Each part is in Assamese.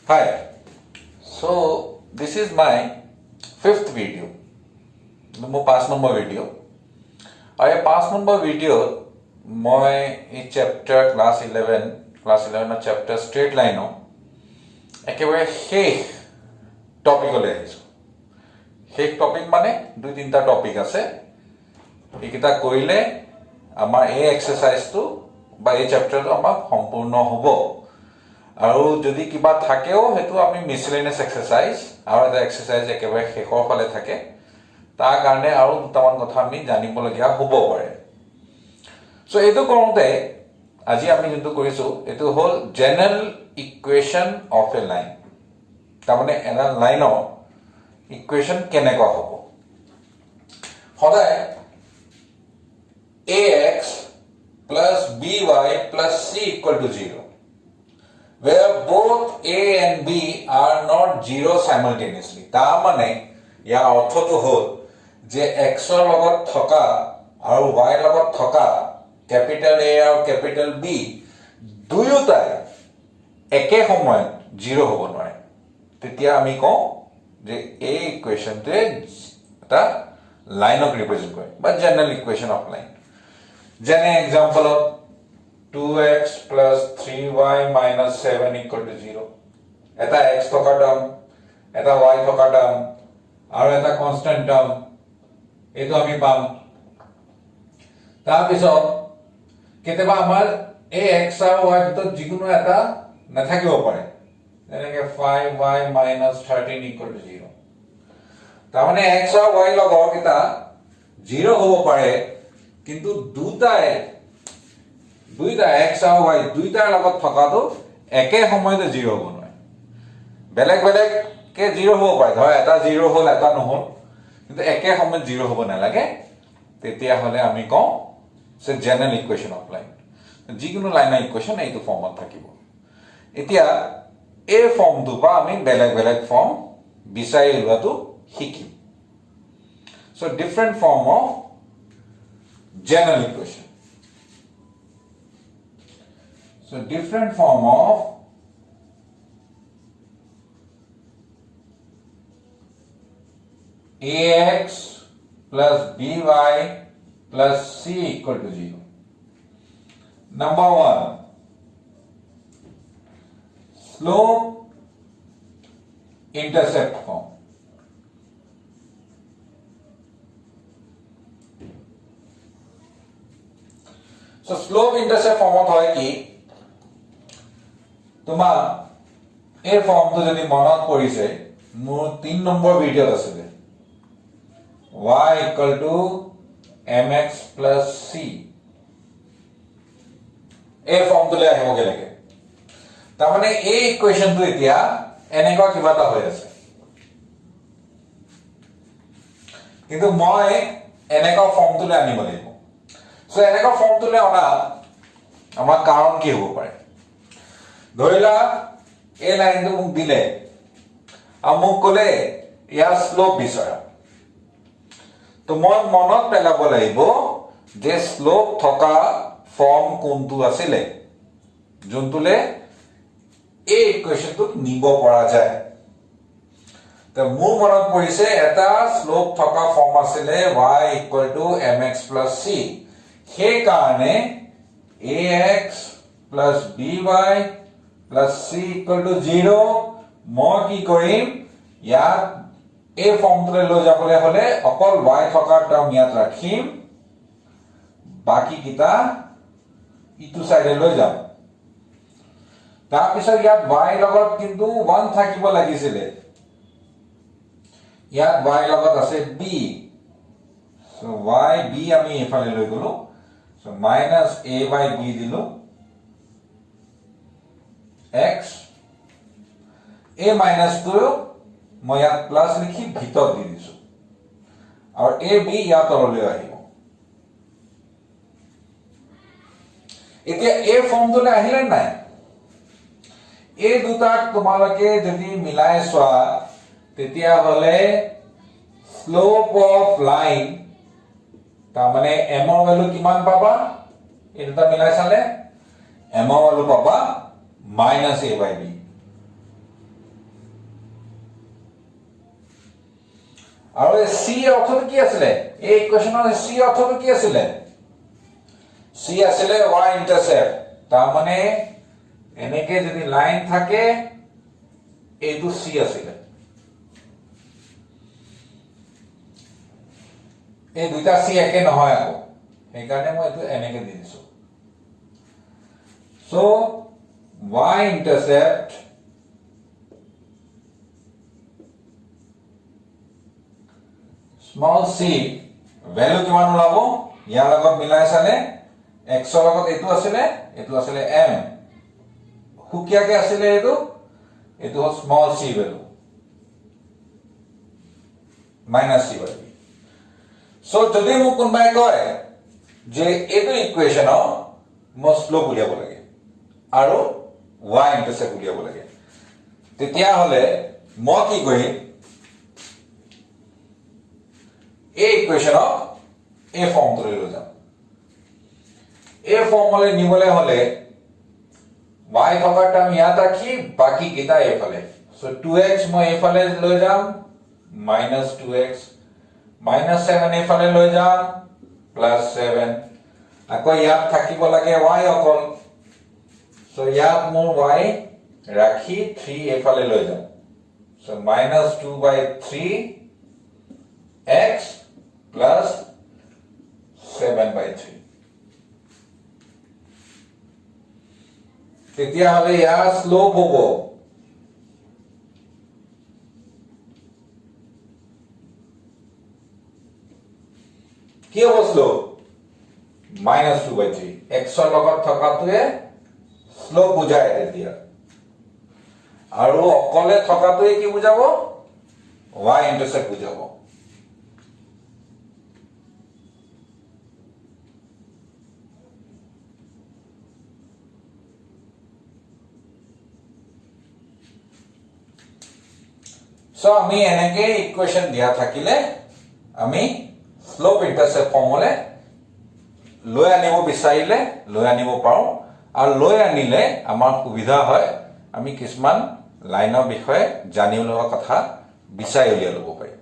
Hi, so this is my fifth video, my 5 number video. और ये 5 number video मैं ये chapter class 11 chapter straight line একেবাৰে শেষ টপিকলৈ আহিছো। শেষ টপিক মানে 2-3টা টপিক আছে, এইকেইটা কৰিলে আমাৰ এই এক্সাৰসাইজটো বা এই চেপ্টাৰটো আমাৰ সম্পূৰ্ণ হ'ব। আৰু যদি কিবা থাকেও হেতু আমি মিসলেনিয়াস এক্সাৰসাইজ আৰু এটা এক্সাৰসাইজ একেবাৰে শেষৰ ফালে থাকে, তাৰ কাৰণে আৰু দুটামান কথা আমি জানিবলগীয়া হ'ব পাৰে। সো এইটো কৰোঁতে আজি আমি যোনটো কৰিছো এইটো হ'ল general equation of A line. তাৰমানে এটা লাইনৰ ইকুৱেশ্যন কেনেকুৱা হ'ব। সদায় ax plus by plus c equal to 0, where both a and b are not 0 simultaneously. তাৰ মানে ইয়াৰ অৰ্থটো হ'ল যে x ৰ লগত থকা আৰু y ৰ লগত থকা ক্যাপিটাল A আৰু ক্যাপিটাল B দুয়োটাই একে সময়ত 0 হ'ব নোৱাৰে। তেতিয়া আমি কওঁ যে এই ইকুৱেশ্যনটোৱে এটা লাইনক ৰিপ্ৰেজেন্ট কৰে বা জেনাৰেল ইকুৱেশ্যন অফ লাইন। যেনে example 2x plus 3y minus 7 equal to 0. এটা x থকা টার্ম, এটা y থকা টার্ম আৰু এটা কনস্ট্যান্ট টাৰ্ম, এইটো আমি পাম। তাৰ পিছত কেতিয়াবা আমাৰ এই x আৰু y ভিতৰত যিকোনো এটা নাথাকিব পাৰে, যেনেকৈ 5y minus 13 equal to 0. তাৰমানে x আৰু y লগৰ এটা 0 হ'ব পাৰে, কিন্তু দুটা x আৰু y দুইটাৰ লগত থকাটো একে সময়তে 0 হ'ব নোৱাৰে। বেলেগ বেলেগকে 0 হ'ব পাৰে, ধৰা এটা 0 হ'ল এটা নহ'ল, কিন্তু একে সময়ত 0 হ'ব নালাগে। তেতিয়া হ'লে আমি কওঁ যে জেনাৰেল ইকুৱেশ্যন অফ লাইন। যিকোনো লাইনৰ ইকুৱেশ্যন এইটো ফৰ্মত থাকিব। এতিয়া এই ফৰ্মটো বা আমি বেলেগ বেলেগ ফৰ্ম বিচাৰি উলিওৱাটো শিকিম। So different form of general equation. So different form of ax plus by plus c equal to 0. Number 1, slope intercept form. So slope intercept ফৰ্মত হয় কি, তোমাৰ এই ফৰ্মটো যদি মনত পৰিছে মোৰ 3 নম্বৰ ভিডিঅ'ত আছিলে, y equal to mx plus c, এই ফৰ্মটোলৈ আহিবগে লাগে। তাৰমানে এই ইকুৱেশ্যনটো এতিয়া এনেকুৱা কিবা এটা হৈ আছে, কিন্তু মই এনেকুৱা ফৰ্মটোলৈ আনিব লাগিব। সো এনেকুৱা ফৰ্মটোলৈ অনা আমাৰ কাৰণ কি হ'ব পাৰে। ধৰিলা এই লাইনটো মোক দিলে আৰু মোক ক'লে ইয়াৰ শ্লোপ বিচৰা, তো মই মনত পেলাব লাগিব যে শ্লোপ থকা ফৰ্ম কোনটো আছিলে যোনটোলে এই ইকুৱেশ্যনটোক নিব পৰা যায়। তো মোৰ মনত পৰিছে এটা শ্লোপ থকা ফৰ্ম আছিলে y equal to mx plus c। সেই কাৰণে ax plus by plus c equal to 0 মই কি কৰিম, ইয়াত এই ফৰ্মটোলৈ লৈ যাবলৈ হ'লে অকল y থকা টাৰ্ম ইয়াত ৰাখিম, বাকি কিটা ইটো সাইডে লৈ যাম। তাৰ পিছত ইয়াত y লগত কিন্তু 1 থাকিব লাগিছিলে, ইয়াত y লগত আছে b, সো y b আমি এফালে লৈ গলো। So minus a by b দিলো, x a minus টো মই ইয়াত প্লাস লিখি ভিতৰত দি দিছো, আৰু a b ইয়াত তললৈ আহিব। এতিয়া এই ফৰ্মটোলৈ আহিলে নাই, এই দুটাক তোমালোকে যদি মিলাই চোৱা তেতিয়া হলে স্লোপ অফ লাইন, তাৰমানে m ৰ ভ্যালু কিমান পাবা, এই দুটা মিলাই চালে m ৰ ভ্যালু পাবা minus a by b। আৰু এই c অৰ্থটো কি আছিলে এই ইকুৱেশনৰ c অৰ্থটো কি আছিলে c আছিলে y ইন্টাৰসেপ্ট তাৰ মানে এনেকে যদি লাইন থাকে এইটো c আছিলে এই দুইটা c একে নহয় আকৌ সেইকাৰণে মই এইটো এনেকে দি দিছো so y intercept small c value কিমান ওলাব ইয়াৰ লগত মিলাইছানে x ৰ লগত এইটো আছিলে m হুকিয়াকে আছিলে এইটো small c value minus c value so যদি মোক কোনবাই কয় যে এইটো ইকুৱেশন মই স্লোপ উলিয়াব লাগে আৰু y ইন্টাৰসেপ্ট উলিয়াব লাগে তেতিয়া হলে মই কি কৰিম এই ইকুৱেশনক এই ফৰ্মটোলৈ লৈ যাম এই ফৰ্মলৈ নিবলৈ হলে y থকা টাৰ্ম ইয়াত ৰাখি বাকি কিটা এইফালে সো 2x মই এইফালে লৈ যাম -2x -7 এইফালে লৈ যাম +7 আকৌ ইয়াত থাকিব লাগে y অকল সো ইয়াত মোৰ y ৰাখি 3 এইফালে লৈ যাম সো -2/3 x +7/3 তেতিয়া হলে ইয়াৰ স্লোপ হ'ব কি হ'ব স্লোপ -2/3 x ৰ লগত থকাটোৱে স্লোপ বুজায় তেতিয়া আৰু অকলে থকাটোৱে কি বুজাব y ইন্টাৰসেপ্ট বুজাব So আমি এনেকে ইকুৱেশন দিয়া থাকিলে আমি স্লোপ ইন্টাৰসেপ্ট ফৰ্মুলা লৈ আনিব বিচাৰিলে লৈ আনিব পাৰো আৰু লৈ আনিলে আমাৰ সুবিধা হয় আমি কিছুমান লাইনৰ বিষয়ে জানিব লগা কথা বিচাৰি উলিয়াই ল'ব পাৰি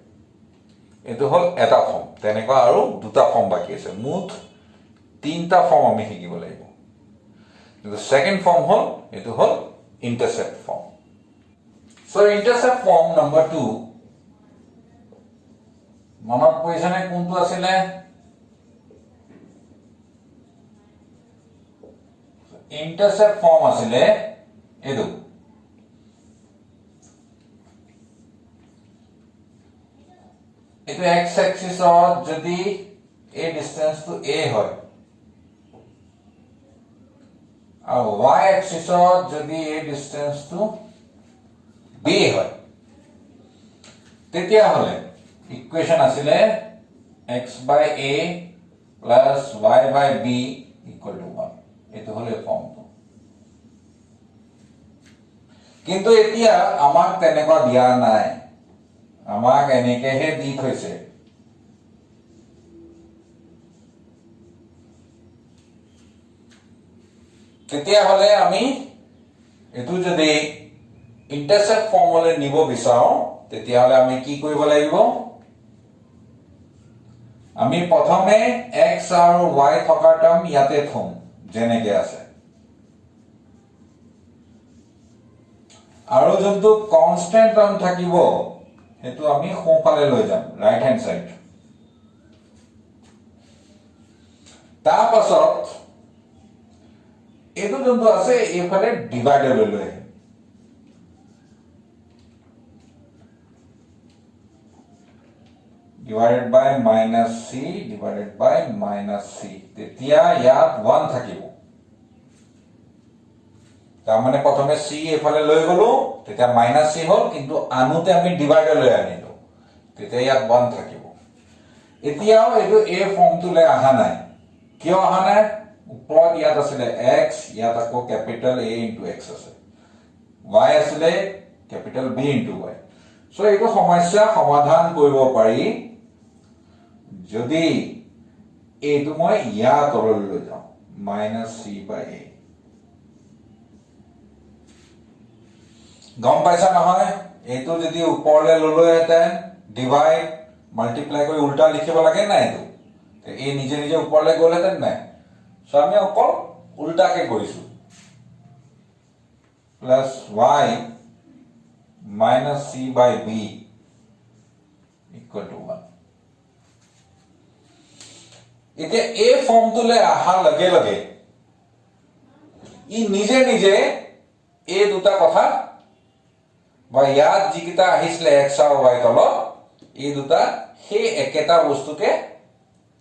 এটো হল এটা ফৰ্ম তেনেকুৱা আৰু দুটা ফৰ্ম বাকি আছে মুঠ তিনটা ফৰ্ম আমি শিকিব লাগিব কিন্তু সেকেন্ড ফৰ্ম হল এটো হল ইন্টাৰসেপ্ট form So intercept form number 2 মনত পইছানে কোনটো আছিলে intercept form আছিলে এটো x axis যদি এই ডিসটেন্স টু a হয় আৰু y axis যদি এই ডিসটেন্স টু b হয় তেতিয়া হলে ইকুৱেশন আছিলে x/a + y/b = 1 এটো হলে ফৰ্মটো কিন্তু এতিয়া আমাক তেনেকুৱা দিয়া নাই আমাক এনেকেহে দি থৈছে তেতিয়া হলে আমি এটো যদি ইন্টাৰসেপ্ট ফৰ্মুলা নিব বিচাৰো তেতিয়া হলে আমি কি কৰিব লাগিব আমি প্ৰথমে x আৰু y থকা টাৰ্ম ইয়াতে থম যেনেকে আছে আৰু যোনটো কনস্ট্যান্ট টাৰ্ম থাকিব হেতু আমি সোঁফালে লৈ যাম ৰাইট হ্যান্ড সাইড তাৰ পাছত এটো যোনটো আছে এইফালে ডিভাইডাৰ লৈ লৈ divided by minus c divided by minus c তেতিয়া ইয়াত 1 থাকিব তাৰ মানে প্ৰথমে c এফালে লৈ গলো তেতিয়া minus c হল কিন্তু আনুতে আমি ডিভাইডাৰ লৈ আনিলো তেতিয়া ইয়াত 1 থাকিব এতিয়াও এটো a ফৰ্মটোলে আহা নাই কিয় আহা নাই ওপৰত ইয়াত আছিল x ইয়াত আকৌ ক্যাপিটাল A into x আছে y আছিল capital B into y so এইটো সমস্যা সমাধান কৰিব পাৰি যদি এইটো মই ইয়াৰ তললৈ লৈ যাওঁ -c/a গম পাইছা নহয় এইটো যদি ওপৰলৈ ললৈ হেতেন ডিভাইড মাল্টিপ্লাই কৰি উল্টা লিখিব লাগে নাই এইটো এই নিজে নিজে ওপৰলৈ গ'লহেঁতেন নাই সো আমি অকল উল্টাকে কৰিছো plus y minus c by b equal to 1 এতিয়া এই ফৰ্মটোলৈ অহাৰ লগে লগে ই নিজে নিজে এই দুটা কথা বা ইয়াত যিকেইটা আহিছিলে x আৰু y তলত এই দুটা সেই একেটা বস্তুকে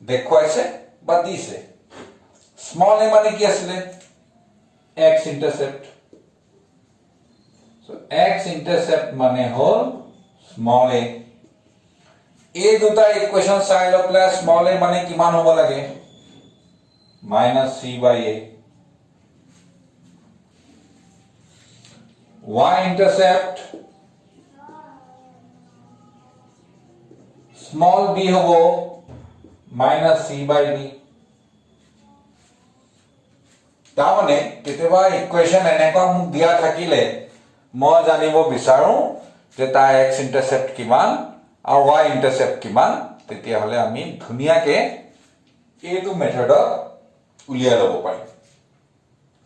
দেখুৱাইছে বা দিছে স্মল a মানে কি আছিলে x ইন্টাৰসেপ্ট সো x ইন্টাৰসেপ্ট মানে হল স্মল a এই দুটা ইকুৱেচন চাই লৈ পেলাই স্মল a মানে কিমান হ'ব লাগে -c by a y intercept small b হব -c by b তাৰমানে কেতিয়াবা ইকুৱেচন এনেকুৱা মোক দিয়া থাকিলে মই জানিব বিচাৰো যে তাৰ x ইন্টাৰসেপ্ট কিমান আৰু y ইন্টাৰসেপ্ট কিমান তেতিয়া হলে আমি ধুনিয়াকে এইটো মেথডত উলিয়াই লব পাৰিম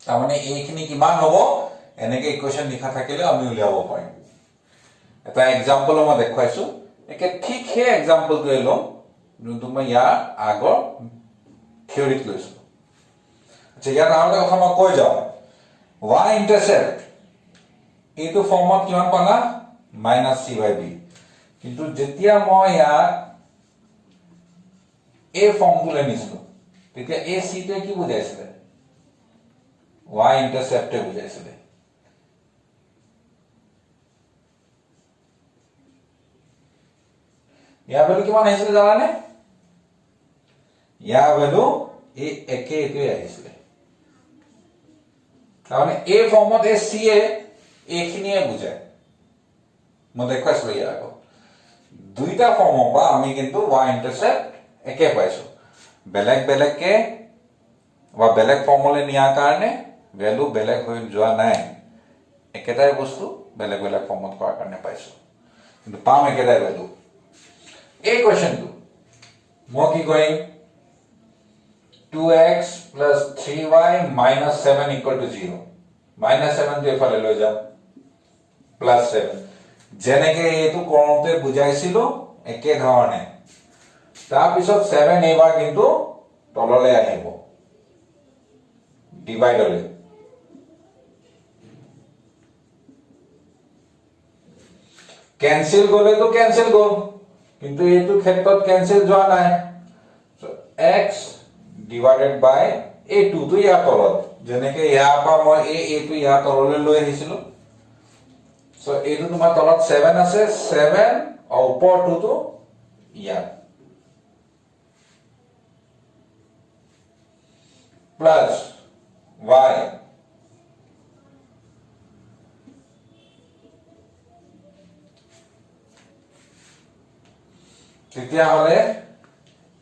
তাৰমানে এইখিনি কিমান হ'ব এনেকে ইকুৱেচন লিখা থাকিলে আমি উলিয়াব পাৰিম এটা এক্সাম্পল মই দেখুৱাইছো একে ঠিক সেই এক্সাম্পলটো লম যোনটো মই ইয়াৰ আগৰ থিওৰিত লৈছো আচ্ছা ইয়াৰ আৰু এটা কথা মই কৈ যাওঁ y ইন্টাৰসেপ্ট এইটো ফৰ্মত কিমান পালা -c by b কিন্তু যেতিয়া মই ইয়াৰ a ফৰ্মটোলৈ নিছিলো তেতিয়া a c টোৱে কি বুজাইছিলে y ইন্টাৰসেপ্টে বুজাইছিলে ইয়াৰ ভ্যালু কিমান আহিছিলে জানানে ইয়াৰ ভ্যালু এই একেটোৱে আহিছিলে তাৰমানে a ফৰ্মত এই c এ এইখিনিয়ে বুজায় মই দেখুৱাইছিলো ইয়াৰ আগত দুইটা ফৰ্মৰ পৰা আমি কিন্তু y ইন্টাৰসেপ্ট একে পাইছো বেলেগ বেলেগকে বা বেলেগ ফৰ্মলৈ নিয়াৰ কাৰণে ভ্যালু বেলেগ হৈ যোৱা নাই একেটাই বস্তু বেলেগ বেলেগ ফৰ্মত কৰাৰ কাৰণে পাইছো কিন্তু পাম একেটাই ভ্যালু এই কোৱেশ্চনটো মই কি কৰিম 2x plus 3y minus 7 equal to 0 minus 7 টো এফালে লৈ যাম plus 7 যেনেকে এইটো কৰোতে বুজাইছিলো একে ধৰণে তাৰ পিছত 7 এবাৰ কিন্তু তললৈ আহিব ডিভাইডলৈ ক্যান্সেল গলে তো ক্যান্সেল গল কিন্তু এইটো ক্ষেত্ৰত ক্যান্সেল যোৱা নাই so x divided by a2 তো ইয়াৰ তলত যেনেকে ইয়াৰ পৰা মই a2 ইয়াৰ তললৈ লৈ আহিছিলো সো এইটো তোমাৰ তলত 7 আছে 7 আৰু ওপৰটো তো ইয়াৰ প্লাস y তেতিয়া হলে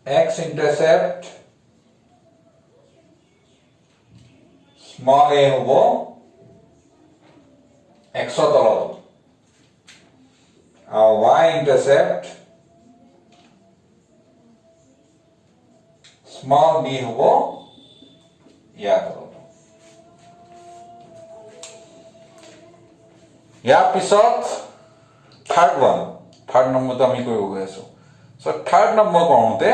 x intercept small a হব x তলত আৰু y intercept small b হব ইয়াৰ তলত ইয়াৰ পিছত থাৰ্ড নম্বৰটো আমি কৰিব গৈ আছো সো থাৰ্ড নম্বৰ কৰোতে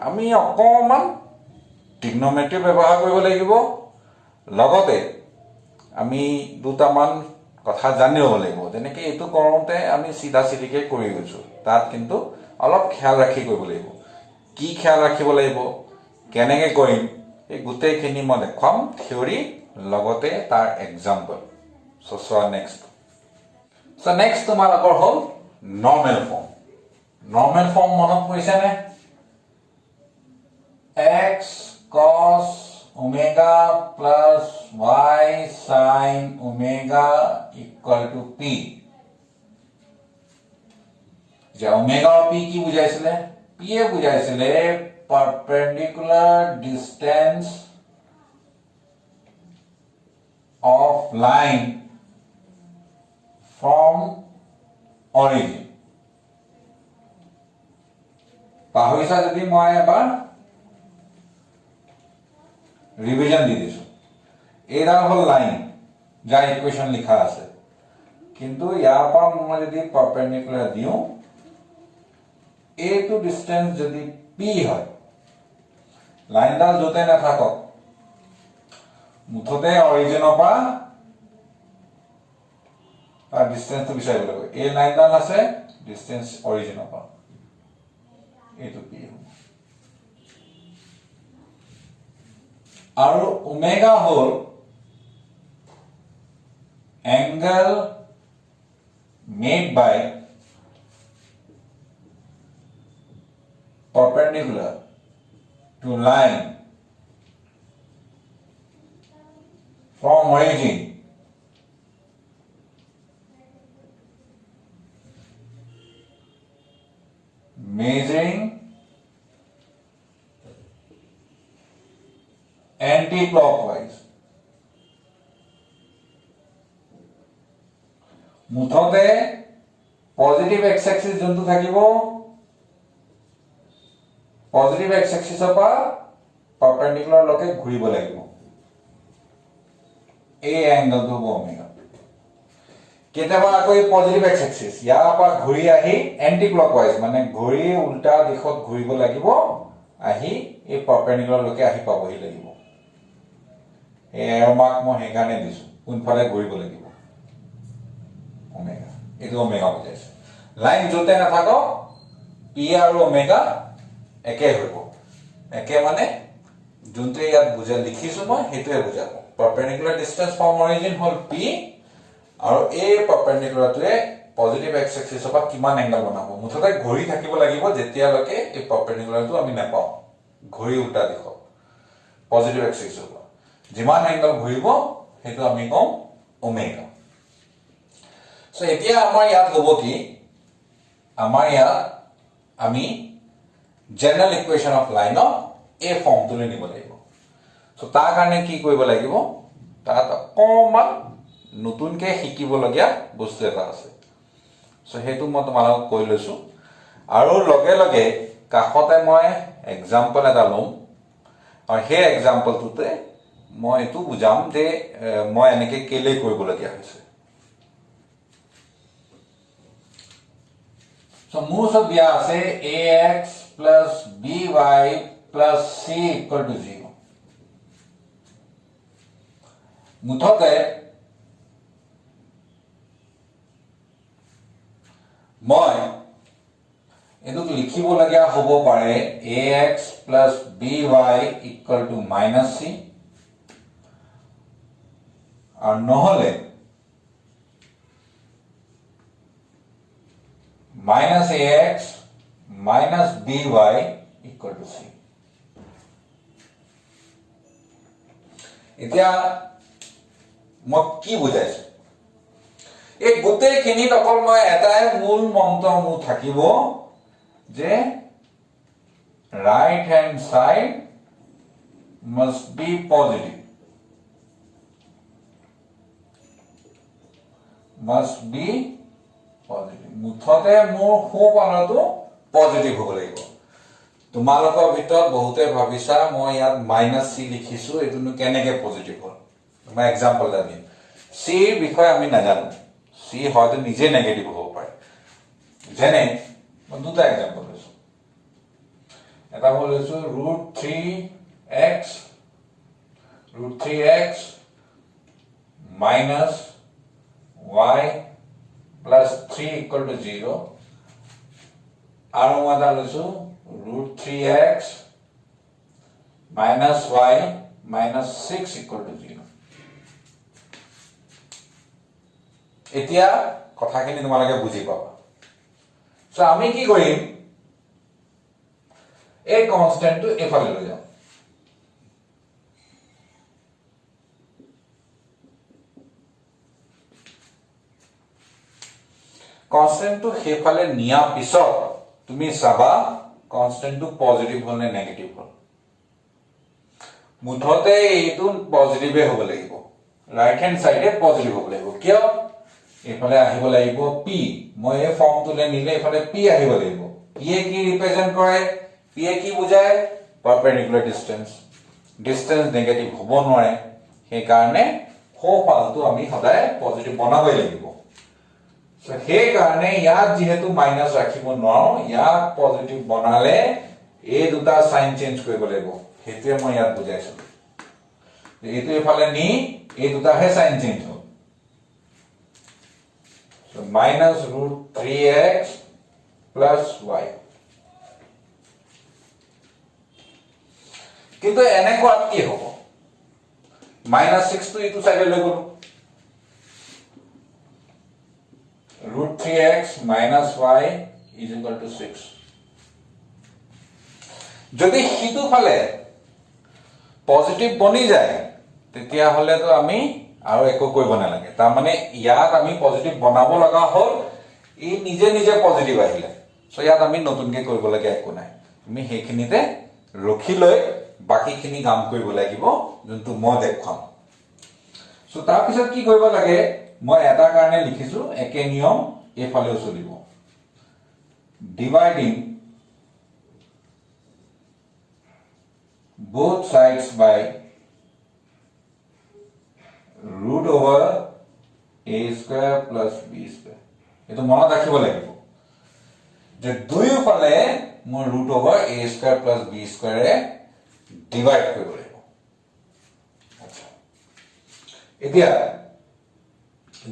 আমি অকমান ট্ৰিগনোমেট্ৰি ব্যৱহাৰ কৰিব লাগিব লগতে আমি দুটামান কথা জানিব লাগিব যেনেকৈ এইটো কৰোতে আমি সিধা সিধিকে কৰি গৈছো তাত কিন্তু অলপ খেয়াল ৰাখি কৰিব লাগিব কি খেয়াল ৰাখিব লাগিব কেনেকৈ কৰিম এই গোটেইখিনি মই দেখুৱাম থিওৰি লগতে তাৰ এক্সাম্পল সো নেক্সট তোমালোকৰ হ'ল নৰ্মেল ফৰ্ম নৰ্মেল ফৰ্ম মনত পৰিছে নে x cos omega plus y sin omega equal to p যে omega और p কি বুজাইছিলে p এ বুজাইছিলে perpendicular distance of line from origin পাহৰিছা যদি মই এবাৰ ৰিভিজন দি দিছো এইডাল হ'ল লাইন যাৰ ইকুৱেশ্যন লিখা আছে কিন্তু ইয়াৰ পৰা মই যদি পাৰপেণ্ডিকুলাৰ দিওঁ এইটো ডিষ্টেন্স যদি পি হয় লাইনডাল য'তে নাথাকক মুঠতে অৰিজিনৰ পৰা তাৰ ডিষ্টেন্সটো বিচাৰিব লাগিব এই লাইনডাল আছে ডিষ্টেন্স অৰিজিনৰ পৰা এইটো পি হ'ব আৰু ওমেগা হ'ল angle made by perpendicular to line from origin measuring anti-clockwise মুঠতে পজিটিভ এক্স এক্সিস যোনটো থাকিব পজিটিভ এক্স এক্সিসৰ পৰা পাৰপেণ্ডিকুলাৰ লকে ঘূৰিব লাগিব এই এংগলটো হ'ব ওমেগা কেতিয়াবা আকৌ পজিটিভ এক্স এক্সিস ইয়াৰ পৰা ঘূৰি আহি এন্টি ক্লকৱাইজ মানে ঘূৰি উল্টা দিশত ঘূৰিব লাগিব আহি এই পাৰপেণ্ডিকুলাৰ লকে আহি পাবহি লাগিব এই এৰ মাৰ্ক মই সেইকাৰণে দিছো কোনফালে ঘূৰিব লাগিব ওমেগা এইটো ওমেগা বুজাইছে লাইন য'তে নাথাকক পি আৰু ওমেগা একে হ'ব একে মানে যোনটো ইয়াত বুজা লিখিছো মই সেইটোৱে বুজাব পাৰপেণ্ডিকুলাৰ ডিষ্টেন্স ফ্ৰম অৰিজিন হ'ল পি আৰু এই পাৰপেণ্ডিকুলাৰটোৱে পজিটিভ এক্স এক্সিসৰ পৰা কিমান এংগল বনাব মুঠতে ঘূৰি থাকিব লাগিব যেতিয়ালৈকে এই পাৰপেণ্ডিকুলাৰটো আমি নাপাওঁ ঘূৰি উল্টা দিশত পজিটিভ এক্স এক্সিসৰ পৰা যিমান এংগল ঘূৰিব সেইটো আমি কম ওমেগা সো এতিয়া আমাৰ ইয়াত হ'ব কি আমাৰ ইয়াত আমি জেনাৰেল ইকুৱেশ্যন অফ লাইনৰ এই ফৰ্মটোলৈ নিব লাগিব সো তাৰ কাৰণে কি কৰিব লাগিব তাত অকমান নতুনকৈ শিকিবলগীয়া বস্তু এটা আছে সো সেইটো মই তোমালোকক কৈ লৈছো আৰু লগে লগে কাষতে মই এক্সাম্পল এটা ল'ম আৰু সেই এক্সাম্পলটোতে মই এইটো বুজাম যে মই এনেকে কেলে কৰিবলগীয়া হৈছে So মোৰ ওচৰত দিয়া আছে ax plus by plus c equal to 0 মুঠতে মই এটো লিখিবলগীয়া হ'ব পাৰে ax plus by equal to minus c আৰু নহলে minus ax minus by equal to c এতিয়া মই কি বুজাইছো এই গোটেইখিনিত অকল মই এটাই মূল মন্ত্ৰ মোৰ থাকিব যে right hand side must be positive positive মুঠতে মোৰ সোঁফালটো পজিটিভ হ'ব লাগিব তোমালোকৰ ভিতৰত বহুতে ভাবিছা মই ইয়াত মাইনাস c লিখিছো এটোনো কেনেকে পজিটিভ হ'ল মই এক্সাম্পল এটা দিম c ৰ বিষয়ে আমি নাজানো c হয়তো নিজে নেগেটিভ হ'ব পাৰে যেনে মই দুটা এক্সাম্পল লৈছো এটা মই লৈছো √3x minus y plus 3 equal to 0 আৰু মই এটা লৈছো √3x minus y minus 6 equal to 0 এতিয়া কথাখিনি তোমালোকে বুজি পাবা সো আমি কি কৰিম এই কনস্ট্যান্টটো এফালে লৈ যাম কনস্ট্যান্টটো হেফালে নিয়া পিছত তুমি চাবা কনস্ট্যান্টটো পজিটিভ হল নে নেগেটিভ হল মুঠতে এইটো পজিটিভে হ'ব লাগিব রাইট হ্যান্ড সাইডে পজিটিভ হ'ব লাগিব কিয় এফালে আহিব লাগিব p মই এই ফৰ্মটোলে নিলে এফালে p আহিব লাগিব p এ কি ৰিপ্ৰেজেন্ট কৰে p এ কি বুজায় পাৰপেন্ডিকুলাৰ ডিসটেন্স ডিসটেন্স নেগেটিভ হ'ব নোৱাৰে সেই কাৰণে সোঁফালটো আমি সদায় পজিটিভ বনাবই লাগিব সো সেই কাৰণে ইয়াত যেহেতু মাইনাস ৰাখিব নোৱাৰো ইয়াত পজিটিভ বনালে এই দুটা সাইন চেঞ্জ কৰিব লাগিব হেতুৱে মই ইয়াত বুজাইছো এইটো এফালে নি এই দুটাহে সাইন চেঞ্জ হ'ব so minus root 3x plus y কিন্তু এনেকুৱা কি হ'ব -6 টো ইটো সাইডে লৈ গলো root 3x minus y is equal to 6 যদি হিতু ফালে পজিটিভ বনি যায় তেতিয়া হলে তো আমি আৰু একো কৰিব নালাগে তাৰ মানে ইয়াত আমি পজিটিভ বনাব লগা হ'ল ই নিজে নিজে পজিটিভ আহিলে সো ইয়াত আমি নতুনকে কৰিব লাগে একো নাই আমি হেখিনিতে ৰখি লৈ বাকিখিনি কাম কৰিব লাগিব যোনটো মই দেখাম সো তাৰ পিছত কি কৰিব লাগে মই এটা কাৰণে লিখিছো একে নিয়ম এফালেও চলিব dividing both sides by root over a square plus b square এটো মনত ৰাখিব লাগিব যে দুইফালে মই root over a square plus b square A divide কৰিব লাগিব আচ্ছা এতিয়া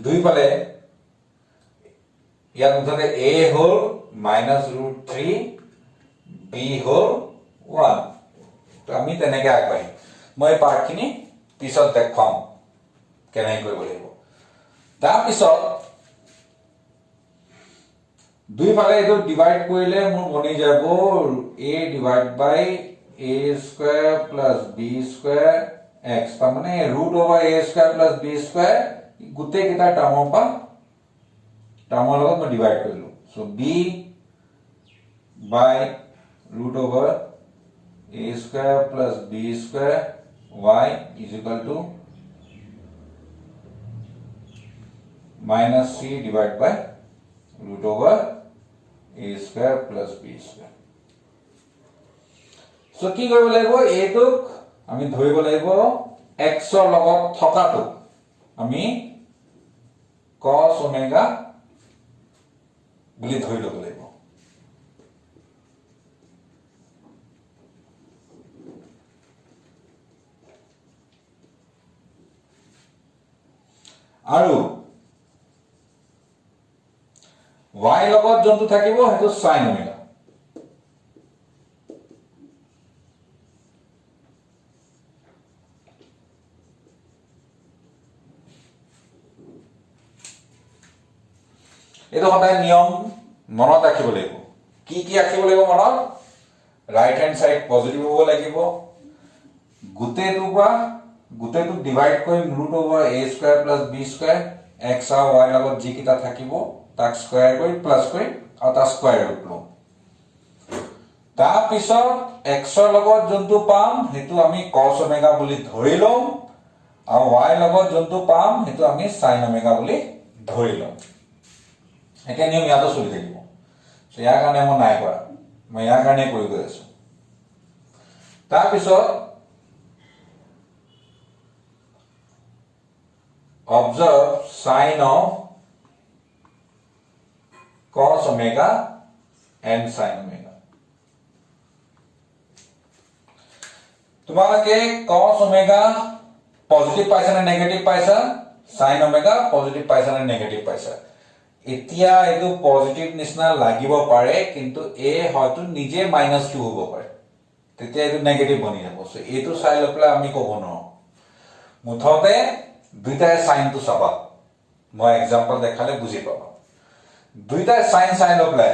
দুইফালে ইয়াত মুঠতে a হল -√3 b হল 1 তো আমি তেনেকৈ আগবাঢ়িম মই পাৰ্টখিনি পিছত দেখাম কেনেকৈ কৰিব লাগিব তাৰ পিছত দুইফালে এটো ডিভাইড কৰিলে মোৰ বনি যাব a divide by a square plus b square x তাৰ মানে √a square plus b square গুটে কিটা টাৰ্মৰ লগত মই ডিভাইড কৰিলো so b by √a square plus b square y is equal to -c divided by √a square plus b square so কি কৰিব লাগিব এইটোক আমি ধৰিব লাগিব x ৰ লগত থকাটো আমি cos ওমেগা বুলি ধৰি ল'ব লাগিব আৰু y লগত যোনটো থাকিব হেতু sin ওমেগা এটো সদায় নিয়ম মনত ৰাখিব লাগিব কি ৰাখিব লাগিব মনত ৰাইট হ্যান্ড সাইড পজিটিভ হ'ব লাগিব গুটেটো ডিভাইড কৰিম √a square plus b square x আৰু y লগত যি কিটা থাকিব তাক স্কয়াৰ কৰি প্লাস কৰি আৰু তা স্কয়াৰ ৰুট লম তাৰ পিছত x ৰ লগত যোনটো পাম হেতু আমি cos ওমেগা বুলি ধৰি লম আৰু y লগত যোনটো পাম হেতু আমি sin ওমেগা বুলি ধৰি লম একে নিয়ম ইয়াতো চলি থাকিব সো ইয়াৰ কাৰণে মই নাই কৰা মই ইয়াৰ কাৰণে কৰি গৈ আছো তাৰ পিছত observe sin of cos omega and sin omega তোমালোকে cos omega পজিটিভ পাইছা নে নেগেটিভ পাইছা sin omega পজিটিভ পাইছা নে নেগেটিভ পাইছা এতিয়া এটো পজিটিভ নিচিনা লাগিব পাৰে কিন্তু এ হয়তো নিজে -2 হ'ব পাৰে তেতিয়া এটো নেগেটিভ বনি যাব সো এটো চাই লপলা আমি ক'ব নোৱাৰো মুঠতে দুইটাই সাইনটো চাবা মই एग्जांपल দেখালে বুজি পাবা দুইটাই সাইন চাই লপলা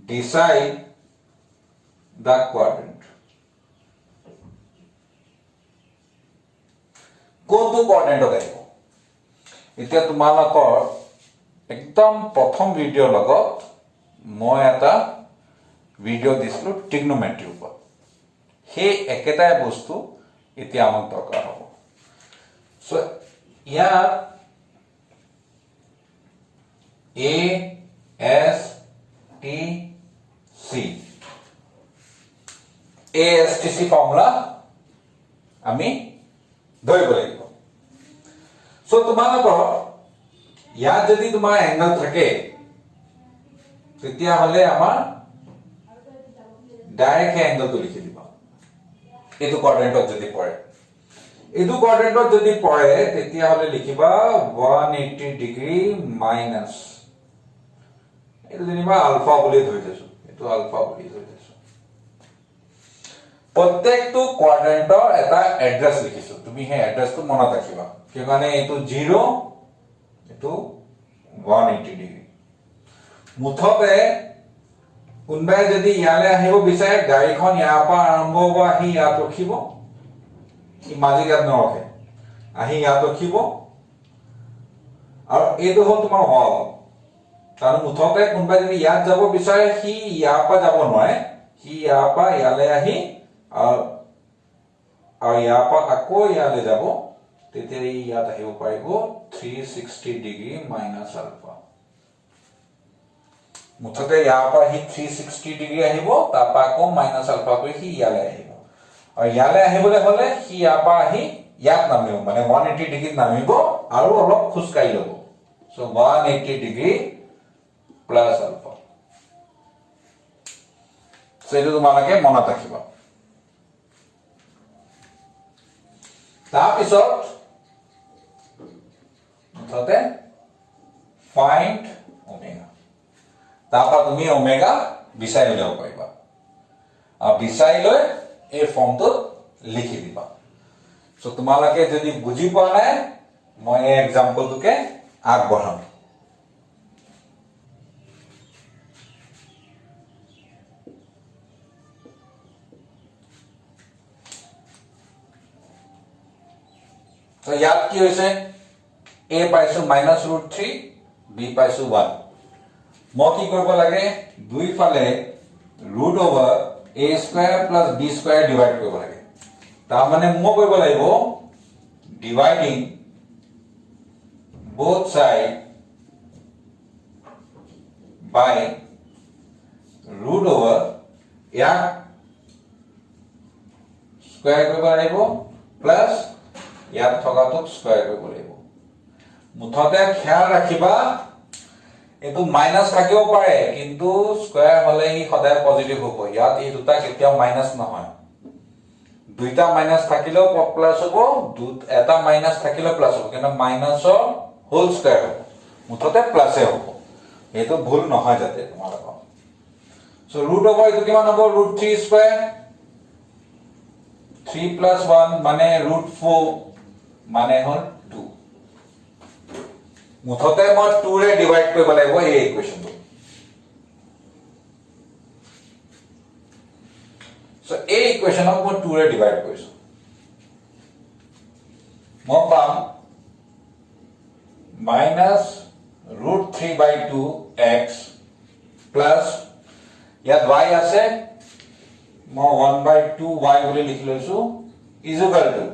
decide the quadrant কোনটো কোয়াড্রেন্ট আহিব এতিয়া তোমালোকৰ একদম প্ৰথম ভিডিও লগত মই এটা ভিডিও দিছিলো ট্ৰিগনোমেট্ৰি ওপৰত সেই একেটাই বস্তু এতিয়া আমাক দৰকাৰ হ'ব সো ইয়াত a s T ASTC formula আমি ধৰিব লাগিব সো তোমালোকৰ ইয়াত যদি তোমাৰ এংগল থাকে তেতিয়া হলে আমাৰ ডাইৰেক্ট এংগলটো লিখি দিবা এইটো কোয়াড্ৰেন্টত যদি পৰে এইটো কোয়াড্ৰেন্টত যদি পৰে তেতিয়া হলে লিখিবা 180 ডিগ্ৰী মাইনাস এইটো যেনিবা আলফা বুলি ধৰি দিছো এইটো আলফা বুলি ধৰি দিছো প্ৰত্যেকটো কোয়াড্ৰেন্টৰ এটা এড্ৰেছ লিখিছো তুমি হে এড্ৰেছটো মনত ৰাখিবা কিয়কাৰণে এইটো 0 এইটো 180 ডিগ্ৰী মুঠতে কোনবাই যদি ইয়ালে আহিব বিচাৰে গাড়ীখন ইয়াৰ পৰা আৰম্ভ হ'ব আহি ইয়াত ৰখিব ই মাজে ইয়াত নৰখে আহি ইয়াত ৰখিব আৰু এইটো হ'ল তোমাৰ হল কাৰণ মুঠতে কোনবাই যদি ইয়াত যাব বিচাৰে সি ইয়াৰ পৰা যাব নোৱাৰে সি ইয়াৰ পৰা ইয়ালে আহি আৰু ইয়াৰ পৰা আকৌ ইয়ালে যাব তেতিয়া ই ইয়াত আহিব পাৰিব 360 ডিগ্ৰী মাইনাস আলফা মুঠতে ইয়াৰ পৰা হি 360 ডিগ্ৰী আহিব তাৰপা আকৌ মাইনাস আলফা কৰি হি ইয়ালে আহিব আৰু ইয়ালে আহিবলে হলে হি ইয়াৰ পৰা আহি ইয়াত নামিব মানে 180 ডিগ্ৰী নামিব আৰু অলপ খুসকাই লব সো 180 ডিগ্ৰী প্লাস আলফা সেইটো তোমালোকে মনত ৰাখিবা তাৰপিছত মুঠতে ফাইন্ড ওমেগা তাৰপা তুমি ওমেগা বিচাৰি লব পাৰিবা আৰু বিচাৰি লৈ এই ফৰ্মটোত লিখি দিবা সো তোমালোকে যদি বুজি পোৱা নাই মই এই এক্সাম্পলটোকে আগবঢ়াম তো ইয়াত কি হৈছে a পাইছো -√3 b পাইছো 1 মই কি কৰিব লাগে দুই ফালে √a² + b² ডিভাইড কৰিব লাগে তাৰ মানে মই কৰিব লাগিব ডিভাইডিং both side by √, ইয়াক স্কয়াৰ কৰিব লাগিব প্লাস ইয়াত থকাটোক স্কয়াৰ কৰিব লাগিব মুঠতে খেয়াল ৰাখিবা এটো মাইনাস থাকিব পাৰে কিন্তু স্কয়াৰ হলে ই সদায় পজিটিভ হ'ব ইয়াত এই দুটা কেতিয়া মাইনাস নহয় দুইটা মাইনাস থাকিলেও প্লাস হ'ব এটা মাইনাস থাকিলেও প্লাস হ'ব কিন্তু মাইনাসৰ হোল স্কয়াৰ হ'ব মুঠতে প্লাসে হ'ব এটো ভুল নহয় যাতে তোমালোকৰ সো √, এটো কিমান হ'ব √3² 3 + 1 মানে √4 মানে হল 2 মুঠতে মই 2 ৰে ডিভাইড কৰিব লাগিব এই ইকুৱেশনটো সো এই ইকুৱেশনক মই 2 ৰে ডিভাইড কৰিছো মই পাম -√3/2x প্লাস ইয়াত y আছে মই 1/2y বুলি লিখি লৈছো ইকুৱেল টু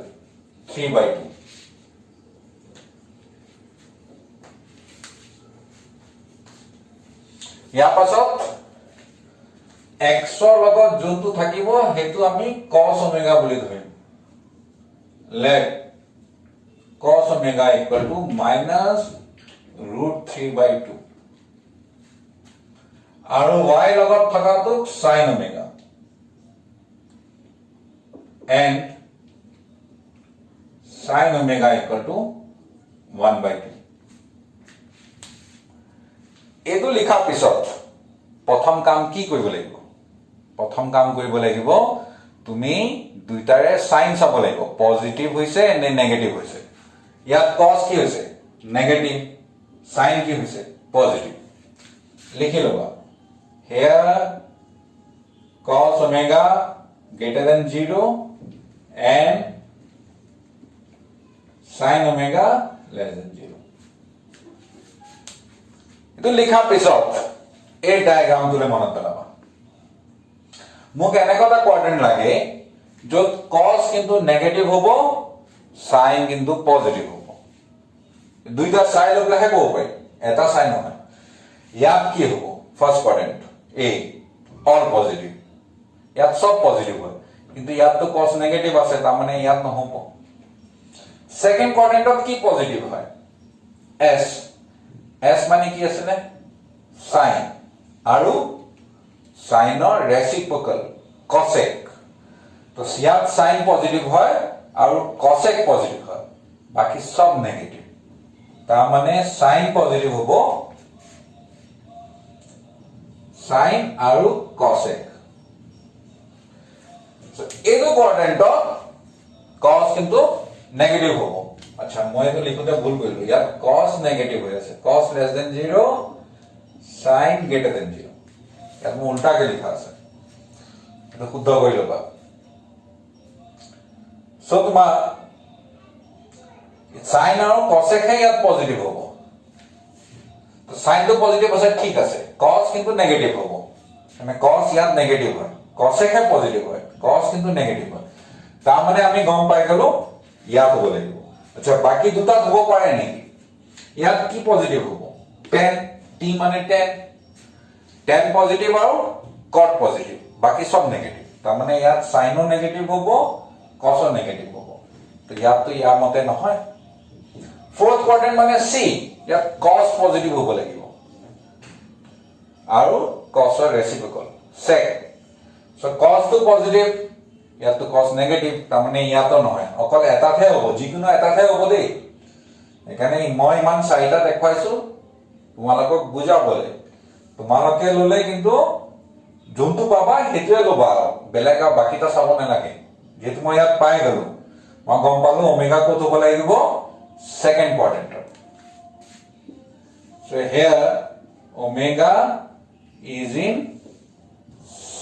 3/2 ইয়াৰ পাছত x ৰ লগত যোনটো থাকিব হেতু আমি cos ওমেগা বুলি ধৰিম let cos omega equal to -√3/2 আৰু y লগত থকাটো sin omega and sin omega equal to 1/2 এটো লিখাৰ পিছত প্ৰথম কাম কি কৰিব লাগিব প্ৰথম কাম কৰিব লাগিব তুমি দুইটাৰে সাইন চাব লাগিব পজিটিভ হৈছে নে নেগেটিভ হৈছে ইয়াত cos কি হৈছে নেগেটিভ সাইন কি হৈছে পজিটিভ লিখি লবা here cos omega greater than 0 and sin omega less than 0 এটো লিখাৰ পিছত এই ডায়াগ্ৰামটোলে মনত পেলাবা মোক এনেকুৱা কোয়াড্ৰেন্ট লাগে য'ত cos কিন্তু নেগেটিভ হ'ব sin কিন্তু পজিটিভ হ'ব দুইটা সাইড লগাহে ক'ব পাৰি এটা সাইন নহয় ইয়াত কি হ'ব first quadrant A all positive ইয়াত সব পজিটিভ হয় কিন্তু ইয়াত তো cos নেগেটিভ আছে তাৰ মানে ইয়াত নহব সেকেন্ড কোয়াড্ৰেন্টত কি পজিটিভ হয় s s মানে কি আছে sin আৰু সাইনৰ ৰেচিপ্ৰকেল cosec তো ইয়াত sin পজিটিভ হয় আৰু cosec পজিটিভ হয় বাকি সব নেগেটিভ তাৰ মানে sin পজিটিভ হ'ব sin আৰু cosec so এইটো কোয়াড্রেন্টত cos কিন্তু নেগেটিভ হ'ব আচ্ছা মই তো লিখোতে ভুল কৰিলো ইয়াত cos নেগেটিভ হৈ আছে cos less than 0 sin greater than 0 ইয়াত মই উল্টাকে লিখা আছে এটা শুদ্ধ কৰি লবা সো তোমাৰ sin আৰু cosec হে ইয়াত পজিটিভ হ'ব তো sin তো পজিটিভ আছে ঠিক আছে cos কিন্তু নেগেটিভ হ'ব মানে cos ইয়াত নেগেটিভ হয় cosec হে পজিটিভ হয় cos কিন্তু নেগেটিভ হয় তাৰ মানে আমি গম পাই গলো ইয়াত হ'ব লাগিব আচ্ছা বাকি দুটা হ'ব পাৰে নেকি ইয়াত কি পজিটিভ হ'ব tan t মানে tan পজিটিভ আৰু cot পজিটিভ বাকি সব নেগেটিভ তাৰ মানে ইয়াত sin ও নেগেটিভ হ'ব cos ও নেগেটিভ হ'ব তো ইয়াত তো ইয়াৰ মতে নহয় fourth quadrant মানে c ইয়াত cos পজিটিভ হ'ব লাগিব আৰু cos ৰ ৰেচিপ্ৰকেল sec so cos to positive ইয়াত তো cos নেগেটিভ তাৰ মানে ইয়াতো নহয় অকল এটাহে হ'ব যিকোনো এটাহে হ'ব দেই এখানে মই ইমান চাৰিটা দেখাইছো তোমালোকক বুজাবলৈ তোমালোকে ললে কিন্তু যোনটো পাবা হেতুৱে লবা বেলেগ বাকিটা চাব নালাগে যেটো মই ইয়াত পাই গলো মই গম পালো ওমেগা কত হ'ব লাগিব second quadrant so here omega is in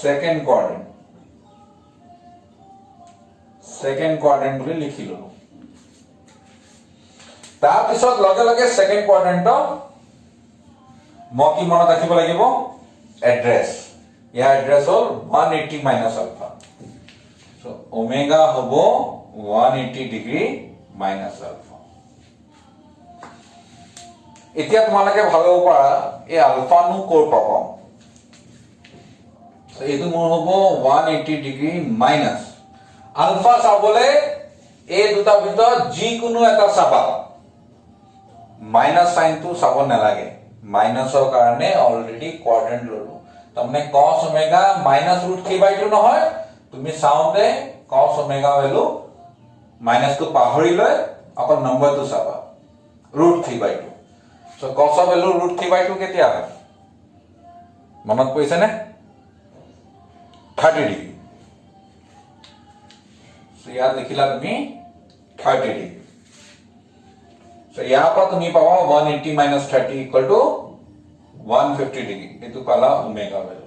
second quadrant বুলি লিখি ললো তাৰ পিছত লগে লগে সেকেন্ড কোয়াড্ৰেন্ট মই কি মনত ৰাখিব লাগিব এড্ৰেছ ইয়াৰ এড্ৰেছ হল 180 মাইনাস আলফা সো ওমেগা হ'ব 180 ডিগ্ৰী মাইনাস আলফা এতিয়া তোমালোকে ভাবিব পাৰা এই আলফা নু কৰ পাম সো এইটো মোৰ হ'ব 180 ডিগ্ৰী মাইনাস আলফা চাবলে এই দুটা ভিতৰত যিকোনো এটা চাবা মাইনাস সাইন তো চাব নালাগে মাইনাসৰ কাৰণে অলৰেডি কোয়াড্ৰেন্ট ললো তাৰমানে cos ওমেগা মাইনাস √3/2 নহয় তুমি চাওঁতে cos ওমেগা ভ্যালু মাইনাস তো পাহৰি লৈ অকল নম্বৰটো চাবা √3/2 সো cos ৰ ভ্যালু √3/2 কেতিয়া হয় মনত পৰিছে নে 30 ডিগ্ৰী সো ইয়াত লিখিলা তুমি 30 ডিগ্ৰী So यहाँ पर तुम्ही पावा 180 minus 30 equal to 150 degree এটো পালা ওমেগা ভ্যালু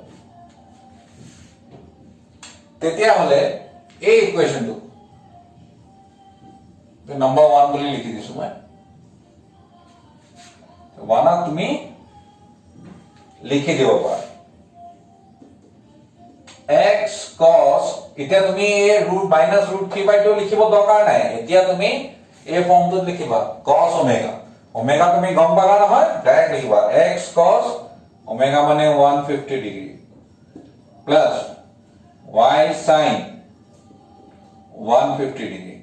তেতিয়া হলে এই ইকুয়েশনটো তো নাম্বার 1 বুলি লিখি দিছো মই 1 তুমি লিখি দিব পাৰা x cos এতিয়া তুমি √-√3/2 লিখিব দৰকাৰ নাই এতিয়া তুমি এই ফর্মটো লিখিবা cos ওমেগা ওমেগা তুমি গম পালা নহয় ডাইরেক্ট লিখিবা x cos ওমেগা মানে 150 degree plus y sin 150 degree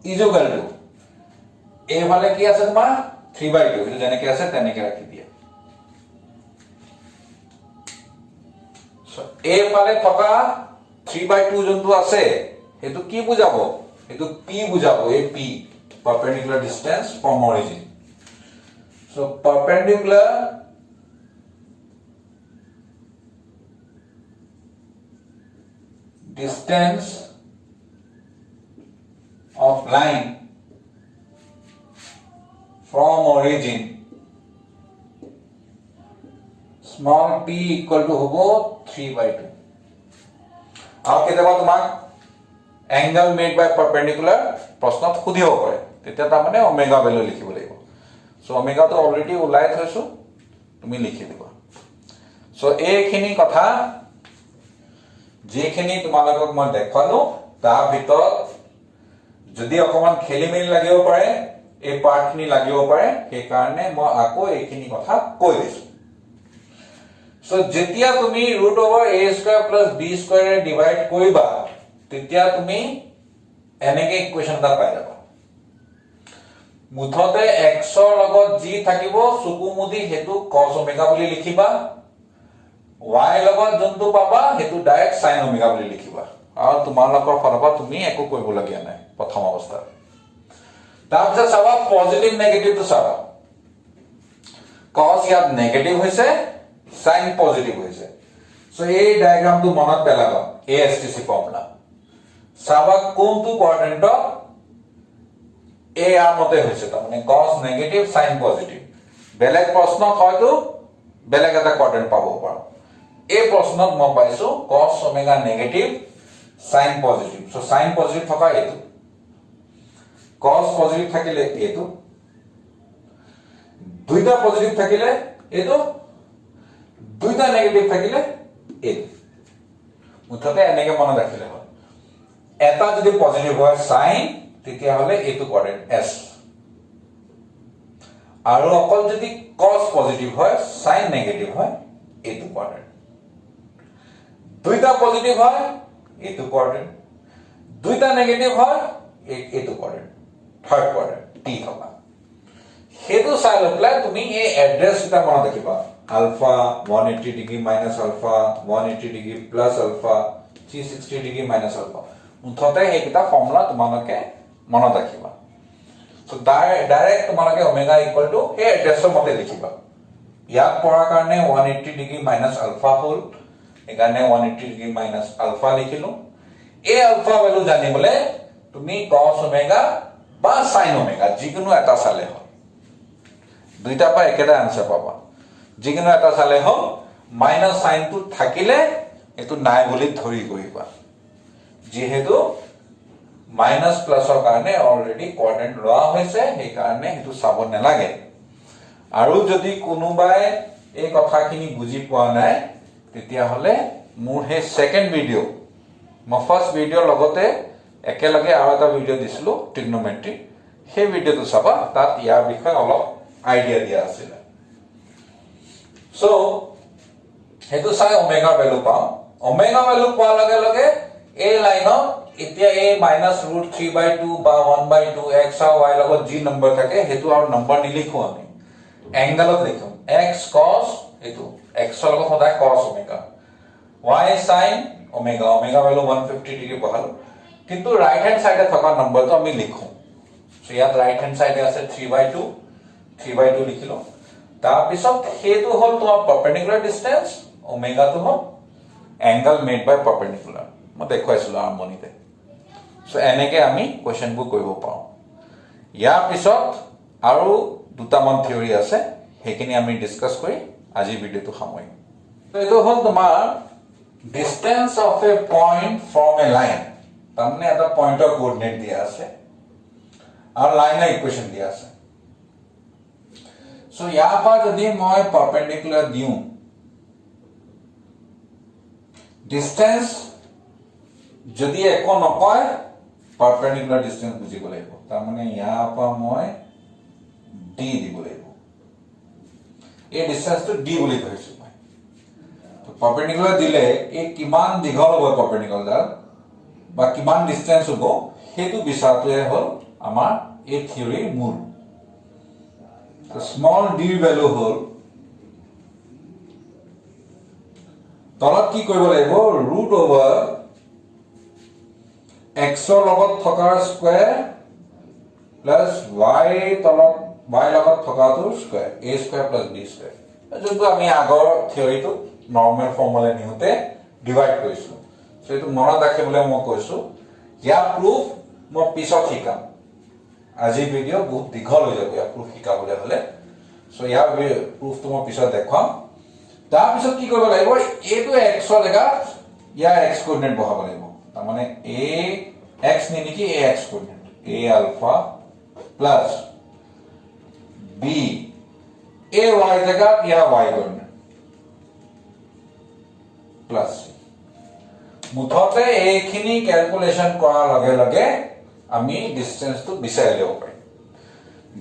equal to এই ফালে কি আছে তোমাৰ 3/2 এটা যেনেকৈ আছে তেনেকৈ ৰাখি দিয়া সো এই ফালে থকা 3/2 যোনটো আছে হেতু কি বুজাব হেতু p বুজাব এই p perpendicular distance from origin. So perpendicular distance of line from origin small p equal to হ'ব 3/2 আৰু কেতিয়াবা তোমাক angle made by perpendicular প্ৰশ্নত খুদিব পাৰে তেতিয়া তা মানে ওমেগা ভ্যালু লিখিব লাগিব সো ওমেগা তো অলৰেডি উলাই থৈছো তুমি লিখি দিবা সো এইখিনি কথা যেখিনি তোমালোকক মই দেখালো তাৰ ভিতৰত যদি অকমান খেলিমেলি লাগিব পাৰে এই পাৰ্টখিনি লাগিব পাৰে সেই কাৰণে মই আকৌ এইখিনি কথা কৈ দিছো সো যেতিয়া তুমি √a² + b² এ ডিভাইড কৰিবা তেতিয়া তুমি এনেকে ইকুৱেশন এটা পাই যাবা মুঠতে x ৰ লগত যি থাকিব সুকুমুদি হেতু cos ওমেগা বুলি লিখিবা y লগত যোনটো পাবা হেতু ডাইৰেক্ট sin ওমেগা বুলি লিখিবা আৰু তোমালোকৰ ফলবা তুমি একো কৰিব লগিয়া নাই প্ৰথম অৱস্থা তাৰপিছত চাবা পজিটিভ নেগেটিভ তো চাবা cos ইয়াত নেগেটিভ হৈছে sin পজিটিভ হৈছে সো এই ডায়াগ্ৰামটো মনত পেলাবা ASTC ফৰ্মুলা চাবা কোনটো কোয়াড্ৰেন্ট এ আৰ মতে হৈছে তাৰ মানে cos নেগেটিভ sin পজিটিভ বেলেগ প্ৰশ্নত হয়তো বেলেগ এটা কোয়াড্ৰেন্ট পাব পাৰো এই প্ৰশ্নত মই পাইছো cos omega negative sin positive so sin positive থকা এটো cos পজিটিভ থাকিলে এটো দুইটা পজিটিভ থাকিলে এটো দুইটা নেগেটিভ থাকিলে এটো মুঠতে এনেকে মনত ৰাখিলে হয় এটা যদি পজিটিভ হয় sin তেতিয়া হলে এটো কোয়াড্ৰেন্ট S আৰু অকল যদি cos পজিটিভ হয় sin নেগেটিভ হয় এটো কোয়াড্ৰেন্ট দুইটা পজিটিভ হয় এটো কোয়াড্ৰেন্ট দুইটা নেগেটিভ হয় এটো কোয়াড্ৰেন্ট থাৰ্ড কোয়াড্ৰেন্ট টি থকা হেতু চাই ললে তুমি এই এড্ৰেছ এটা মনত ৰাখিবা alpha 180 degree minus alpha 180 degree plus alpha 360 degree minus alpha মুঠতে এইটা ফৰ্মুলা তোমালোকে মনত ৰাখিবা সো ডাইৰেক্ট তোমালোকে ওমেগা ইকুয়াল টু এই এড্ৰেছৰ মতে লিখিবা ইয়াত পঢ়াৰ কাৰণে 180 ডিগ্ৰী মাইনাস আলফা হল এখানে 180 ডিগ্ৰী মাইনাস আলফা লিখিলো এই আলফা ভ্যালু জানিবলে তুমি cos ওমেগা বা sin ওমেগা যিকোনো এটা চালে হয় দুইটা পা একেটা আনসার পাবা যিকোনো এটা চালে হয় মাইনাস sin টু থাকিলে এটো নাই বুলি ধৰি কৰিবা যেহেতু মাইনাস প্লাসৰ কাৰণে অলৰেডি কোয়াড্ৰেন্ট লোৱা হৈছে সেই কাৰণে এটো চাব নালাগে আৰু যদি কোনোবাই এই কথাখিনি বুজি পোৱা নাই তেতিয়া হলে মোৰ হে সেকেন্ড ভিডিও মই ফাৰ্স্ট ভিডিও লগতে একেলগে আৰু এটা ভিডিও দিছিলো ট্ৰিগনোমেট্ৰি সেই ভিডিওটো চাবা তাত ইয়াৰ বিষয়ে অলপ আইডিয়া দিয়া আছিল সো হেতু চাই ওমেগা ভ্যালু পাও ওমেগা ভ্যালু পোৱা লগে লগে এই লাইনত এতিয়া এই -√3/2 বা 1/2 x আৰু y লগত যি নম্বৰ থাকে হেতু আৰু নম্বৰ নিলিখো আমি এংগলত লিখো x cos এটো x ৰ লগত সদায় cos omega y sin omega omega value 150 degree বহালো কিন্তু ৰাইট হ্যান্ড সাইডে থকা নম্বৰটো আমি লিখো সো ইয়াত ৰাইট হ্যান্ড সাইডে আছে 3/2 লিখিলো তাৰ পিছত হেতু হল তোমাৰ পাৰপেন্ডিকুলাৰ ডিসটেন্স ওমেগা তো হল অ্যাঙ্গেল মেড বাই পাৰপেন্ডিকুলাৰ মই দেখাইছিলো আৰম্ভণিতে সো এনেকে আমি কোৱেশ্চনবোৰ কৰিব পাৰো ইয়াৰ পিছত আৰু দুটামান থিওৰি আছে হেখিনি আমি ডিসকাস কৰি আজি ভিডিওটো সামৰিম তো এটো হল তোমাৰ distance of a point from a line তামনে এটা পয়েন্টৰ কোঅৰ্ডিনেট দিয়া আছে আৰু লাইনৰ ইকুৱেশন দিয়া আছে সো ইয়াৰ পৰা যদি মই পাৰপেন্ডিকুলাৰ দিউ ডিসটেন্স যদি একো নকয় পাৰপেন্ডিকুলাৰ ডিসটেন্স বুজিব লাগিব তাৰ মানে ইয়াৰ পৰা মই d দিব লাগিব এই ডিসটেন্সটো d বুলি কৈছো মই তো পারপেন্ডিকুলার দিলে এই কিমান দীঘল হ'ব পাৰপেন্ডিকুলাৰ বা কিমান ডিসটেন্স হ'ব হেতু বিচাৰটোৱে হল আমাৰ এই থিওৰিৰ মূল তো স্মল d ভ্যালু হল তলত কি কৰিব লাগিব √x ৰ লগত থকাৰ স্কয়াৰ প্লাস y তলত y লগত থকাটো স্কয়াৰ a² + b² যোনটো আমি আগৰ থিওৰিটো নৰমাল ফৰ্মুলা নিউতে ডিভাইড কৰিছো সো এটো মনত ৰাখিবলৈ মই কৈছো ইয়া প্ৰুফ মই পিছত শিকাম আজি ভিডিও বহুত দীঘল হৈ যাব ইয়া প্ৰুফ শিকাবলৈ হলে সো ইয়া প্ৰুফটো মই পিছত দেখাম তাৰ পিছত কি কৰিব লাগিব এটো x ৰ জেগাত ইয়া x কোঅৰ্ডিনেট বহাব লাগিব তাৰ মানে a x নেকি a x coordinate a alpha plus b a y জেগাত ইয়া y কোঅৰ্ডিনেট প্লাস মুঠতে এইখিনি ক্যালকুলেশন কৰাৰ লগে লগে আমি ডিসটেন্সটো বিচাৰি লব পাৰিম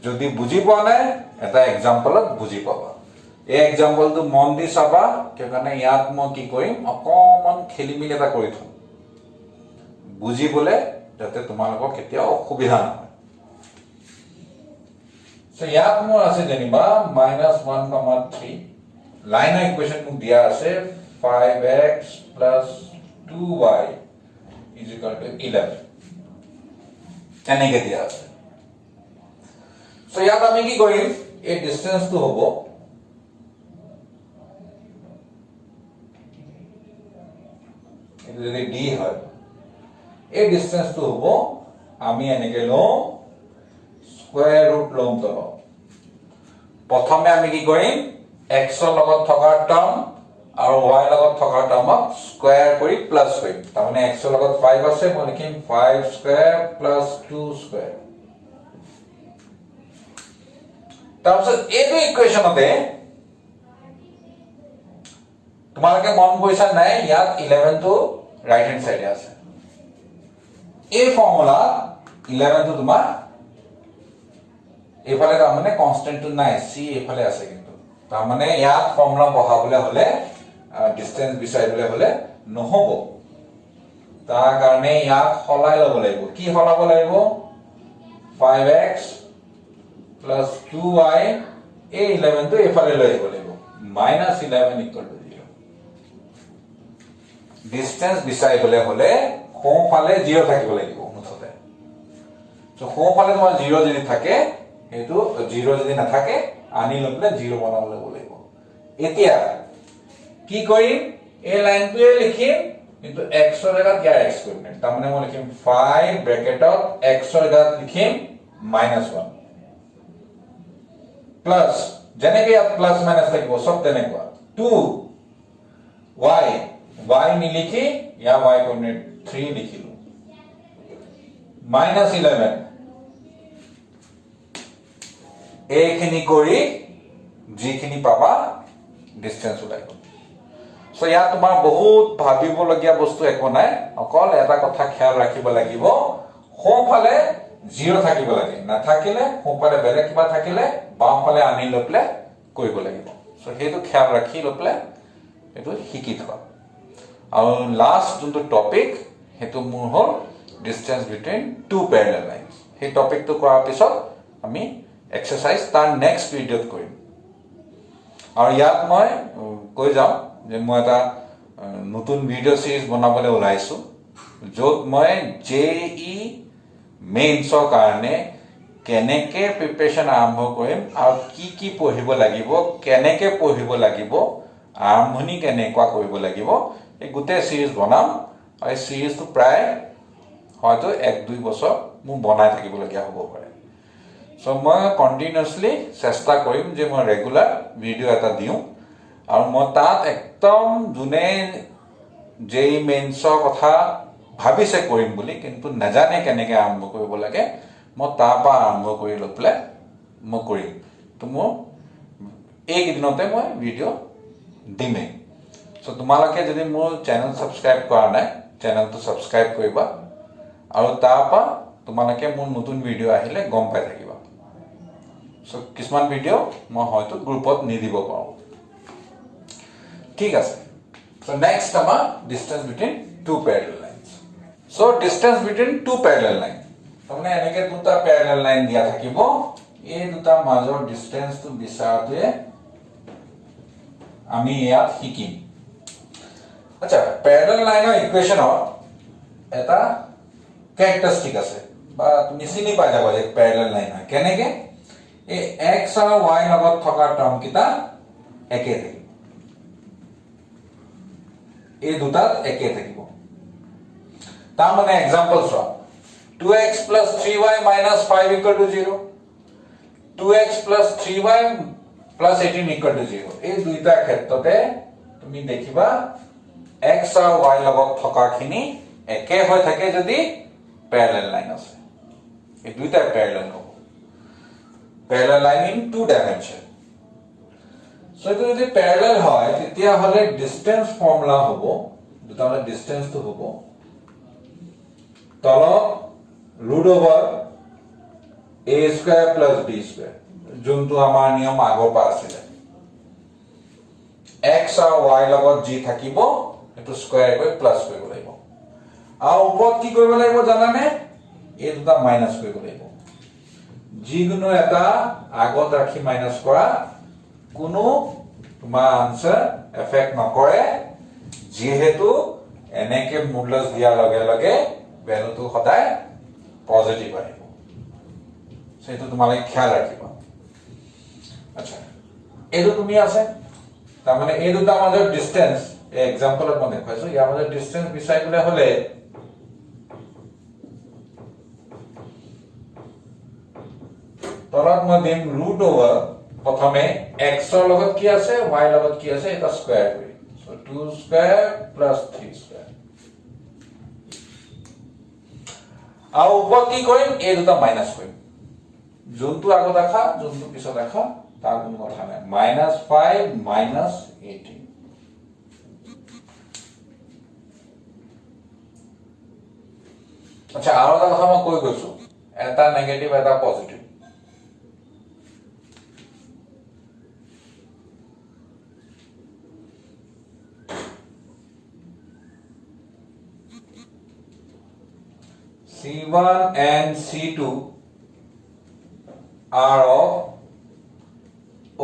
যদি বুজি পোৱা নাই এটা এক্সাম্পলত বুজি পাবা এই এক্সাম্পলটো মন দি চাবা কিয় কাৰণে ইয়াত মই কি কৰিম অকমান খেলিমিলি এটা কৰি থম বুজিবলে যাতে তোমালোকৰ কেতিয়াও অসুবিধা নহয় সো ইয়াত মোৰ আছে যেনিবা -1, 3 লাইনৰ ইকুৱেশ্যন মোক দিয়া আছে 5x + 2y = 11 এনেকে দিয়া আছে সো ইয়াত আমি কি কৰিম এই ডিসটেন্সটো হ'ব যদি d হয় এই ডিসটেন্সটো হ'ব আমি এনেকে লওঁ স্কয়াৰ ৰুট লম তো প্ৰথমে আমি কি কৰিম x ৰ লগত থকা টাৰ্ম আৰু y লগত থকা টাৰ্মক স্কয়াৰ কৰি প্লাস কৰিম তাৰ মানে x ৰ লগত 5 আছে মই লিখিম 5 স্কয়াৰ প্লাস 2 স্কয়াৰ তাৰপিছত এইটো ইকুৱেশ্যনতে তোমালোকে মন কৰিছা নাই ইয়াত 11 টো রাইট হ্যান্ড সাইডে আছে এই ফর্মুলা 11 টো তোমার এফালে তার মানে কনস্ট্যান্ট নাই সি এফালে আছে কিন্তু তার মানে ইয়াত ফর্মুলা বহাবলে হলে ডিসটেন্স বিচাৰিবলে হলে নহব তাৰ কাৰণে ইয়াত হলাই লব লাগিব কি হলাব লাগিব 5x + 2y এই 11 টো এফালে লৈ আহিব লাগিব -11 = 0 ডিসটেন্স বিচাৰিবলে হলে সোঁফালে 0 থাকিব লাগিব মুঠতে সো সোঁফালে তোমাৰ 0 যদি থাকে হেতু 0 যদি নাথাকে আনি ললে 0 বনাব লাগিব এতিয়া কি কৰিম এই লাইনটোৱে লিখিম কিন্তু x ৰ জায়গাত ইয়াৰ x কৰিম তাৰ মানে মই লিখিম 5 ব্ৰেকেটত x ৰ জায়গাত লিখিম -1 প্লাস যেনেকৈ ইয়াত প্লাস মাইনাস থাকিব সব তেনেকুৱা 2y y নিলিখি या y কোঅৰ্ডিনেট 3 লিখিলো -11 এইখিনি কৰি যিখিনি পাবা ডিসটেন্স ওলাই গ'ল সো ইয়াত তোমাৰ বহুত ভাবিবলগীয়া বস্তু একো নাই অকল এটা কথা খেয়াল ৰাখিব লাগিব সোঁফালে 0 থাকিব লাগে নাথাকিলে সোঁফালে বেলেগ কিবা থাকিলে বাওঁফালে আনি লপলে কৰিব লাগিব সো হেতু খেয়াল ৰাখি লপলে এটো শিকি থোৱা আৰু লাষ্ট যোনটো টপিক হেতু মোৰ হল distance between two parallel lines সেই টপিকটো কৰাৰ পিছত আমি এক্সাৰসাইজ তাৰ নেক্সট ভিডিঅ'ত কৰিম আৰু ইয়াত মই কৈ যাওঁ যে মই এটা নতুন ভিডিঅ' সিৰিজ বনাবলৈ ওলাইছো য'ত মই জেই মেইনছৰ কাৰণে কেনেকে প্ৰিপাৰেচন আৰম্ভ কৰিম আৰু কি পঢ়িব লাগিব কেনেকে পঢ়িব লাগিব আৰম্ভণি কেনেকুৱা কৰিব লাগিব এই গোটেই সিৰিজ বনাম আৰু এই সিৰিজটো প্ৰায় হয়তো 1-2 বছৰ মই বনাই থাকিবলগীয়া হ'ব পাৰে সো মই কন্টিনিউয়াসলি চেষ্টা কৰিম যে মই ৰেগুলাৰ ভিডিঅ' এটা দিওঁ আৰু মই তাত একদম জুনে জেই মেইনছৰ কথা ভাবিছে কৰিম বুলি কিন্তু নাজানে কেনেকৈ আৰম্ভ কৰিব লাগে মই তাৰ পৰা আৰম্ভ কৰি লপলে মই কৰিম তো মই এই দিনতে মই ভিডিঅ' দিমে সো তোমালোকে যদি মোৰ চেনেল সাবস্ক্ৰাইব কৰা নাই চেনেলটো সাবস্ক্ৰাইব কৰিবা আৰু তাৰ পৰা তোমালোকে মোৰ নতুন ভিডিঅ' আহিলে গম পাই থাকিবা সো কিছুমান ভিডিঅ' মই হয়তো গ্ৰুপত নিদিব পাৰো ঠিক আছে সো নেক্সট আমাৰ distance between two parallel lines so distance between two parallel line তাৰমানে এনেকে দুটা প্যাৰালাল লাইন দিয়া থাকিব এই দুটা মাজৰ ডিসটেন্সটো বিচাৰতে আমি ইয়াত শিকিম আচ্ছা প্যাৰালাল লাইনৰ ইকুৱেশ্যনৰ এটা ক্যাৰেক্টাৰিষ্টিক আছে বা তুমি চিনি পাই যাবা যে প্যাৰালাল লাইন হয় কেনেকে এই x আৰু y লগত থকা টাৰ্ম কিটা একে থাকিব এই দুটাত একে থাকিব তাৰ মানে एग्जांपल চোৱা 2x + 3y - 5 = 0 2x + 3y + 18 = 0 এই দুইটা ক্ষেত্ৰতে তুমি দেখিবা x আৰু y লগত থকাখিনি একে হৈ থাকে যদি প্যারালাল লাইন আছে এই দুইটা প্যারালাল হ'ব parallel line in two dimension so এটা যদি প্যারালাল হয় তেতিয়া হলে ডিসটেন্স ফর্মুলা হ'ব দুটা হলে ডিসটেন্স তো হ'ব তল √a² + b² যোনটো আমাৰ নিয়ম আগৰ পৰা আছিল x আৰু y লগত যি থাকিব এটো স্কয়াৰ কৰি প্লাস কৰিব লাগিব আৰু ওপৰত কি কৰিব লাগিব জানানে এই দুটা মাইনাস কৰিব লাগিব যিকোনো এটা আগত ৰাখি মাইনাস কৰা কোনো তোমাৰ আনসাৰ এফেক্ট নকৰে যেহেতু এনেকে মডুলাস দিয়াৰ লগে লগে ভ্যালুটো সদায় পজিটিভ আহিব সেইটো তোমালে খেয়াল ৰাখিবা আচ্ছা এটো তুমি আছে তাৰ মানে এই দুটা মাজৰ ডিসটেন্স এই এক্সাম্পলত মই দেখাইছো ইয়াৰ মাজৰ ডিসটেন্স বিচাৰিবলৈ হলে তলত মই দিম ৰুট ওভাৰ প্ৰথমে x ৰ লগত কি আছে y লগত কি আছে এটা স্কয়াৰ কৰি সো 2 স্কয়াৰ প্লাস 3 স্কয়াৰ আৰু ওপৰত কি কৰিম এই দুটা মাইনাস কৰিম যোনটো আগত ৰাখা যোনটো পিছত ৰাখা তাৰ কোনো কথা নাই -5 -18 আচ্ছা আৰু এটা কথা মই কৈ গৈছো এটা নেগেটিভ এটা positive C1 and C2 are of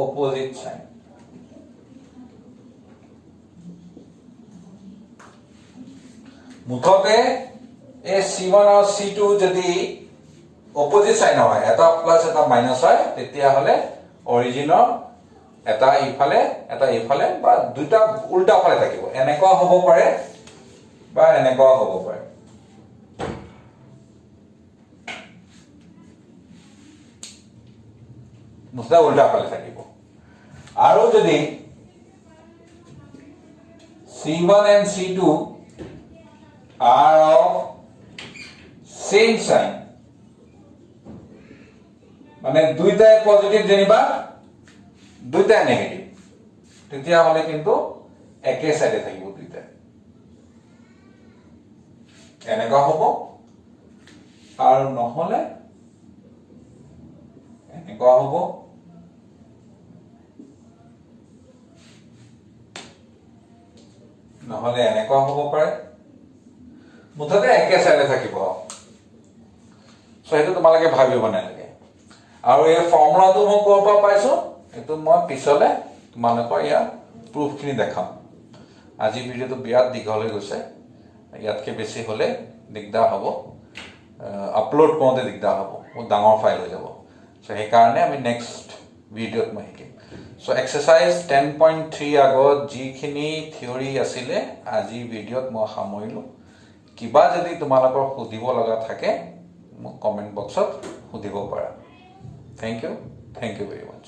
opposite sign. মুঠতে এই C1 আৰু C2 যদি opposite sign হয় এটা প্লাস এটা মাইনাস হয় তেতিয়া হলে অৰিজিনৰ এটা ইফালে বা দুটা উল্টা ফালে থাকিব এনেকুৱা হ'ব পাৰে বা এনেকুৱা হ'ব পাৰে মুঠতে উল্টা ফালে থাকিব আৰু যদি C1 and C2 are of same sign মানে দুইটাই পজিটিভ যেনিবা দুইটাই নেগেটিভ তেতিয়া হলে কিন্তু একে সাইডে থাকিব দুইটা এনেকুৱা হ'ব আৰু নহলে এনেকুৱা হ'ব নহলে এনেকুৱা হ'ব পাৰে মুঠতে একে সাইডে থাকিব সো হেতু তোমালকে ভাবিব নালাগে আৰু এই ফৰ্মুলাটো মই ক'ৰ পৰা পাইছো এটো মই পিছলে তোমালকৰ ইয়া প্ৰুফ খিনি দেখাম আজি ভিডিওটো বিয়াত দীঘল হৈ গৈছে ইয়াতকে বেছি হলে দিগদাৰ হ'ব আপলোড কৰোঁতে দিগদাৰ হ'ব বহুত ডাঙৰ ফাইল হৈ যাব সো সেই কাৰণে আমি নেক্সট ভিডিওত মই শিকিম সো এক্সাৰসাইজ 10.3 আগত যিখিনি থিওৰি আছিল আজি ভিডিওত মই সামৰিলো কিবা যদি তোমালকৰ সুধিব লগা থাকে মোক কমেন্ট বক্সত সুধিব পাৰা থ্যাংক ইউ ভেৰি মাচ